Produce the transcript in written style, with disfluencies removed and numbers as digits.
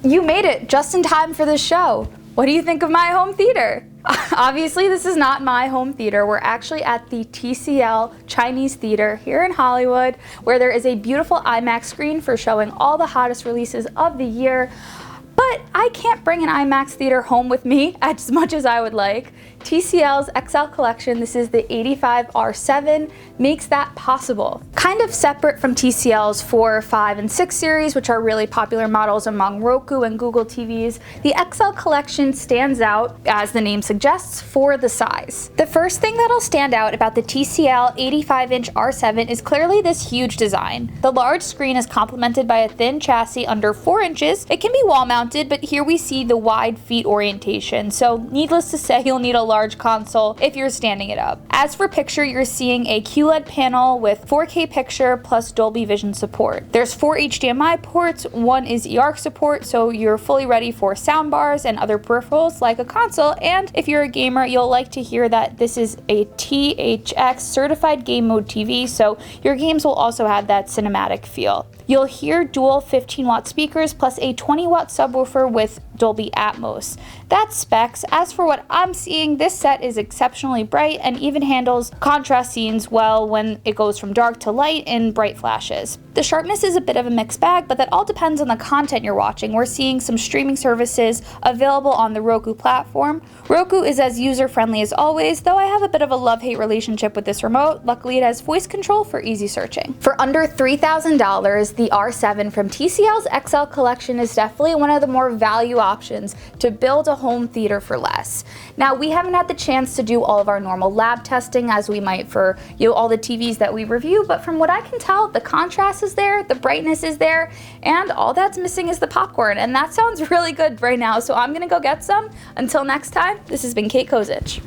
You made it just in time for this show. What do you think of my home theater? Obviously, this is not my home theater. We're actually at the TCL Chinese Theater here in Hollywood, where there is a beautiful IMAX screen for showing all the hottest releases of the year. But I can't bring an IMAX theater home with me as much as I would like. TCL's XL Collection, this is the 85R7, makes that possible. Kind of separate from TCL's 4, 5, and 6 series, which are really popular models among Roku and Google TVs, the XL Collection stands out, as the name suggests, for the size. The first thing that'll stand out about the TCL 85-inch R7 is clearly this huge design. The large screen is complemented by a thin chassis under 4 inches. It can be wall mounted, but here we see the wide feet orientation, so needless to say, you'll need a large console if you're standing it up. As for picture, you're seeing a QLED panel with 4K picture plus Dolby Vision support. There's 4 HDMI ports, 1 is eARC support, so you're fully ready for soundbars and other peripherals like a console, and if you're a gamer, you'll like to hear that this is a THX certified game mode TV, so your games will also have that cinematic feel. You'll hear dual 15-watt speakers plus a 20-watt subwoofer with Dolby Atmos. That's specs. As for what I'm seeing, this set is exceptionally bright and even handles contrast scenes well when it goes from dark to light in bright flashes. The sharpness is a bit of a mixed bag, but that all depends on the content you're watching. We're seeing some streaming services available on the Roku platform. Roku is as user-friendly as always, though I have a bit of a love-hate relationship with this remote. Luckily, it has voice control for easy searching. For under $3,000, the R7 from TCL's XL Collection is definitely one of the more value options to build a home theater for less. Now, we haven't had the chance to do all of our normal lab testing as we might for all the TVs that we review, but from what I can tell, the contrast is there, the brightness is there, and all that's missing is the popcorn, and that sounds really good right now, so I'm gonna go get some. Until next time, this has been Kate Kozich.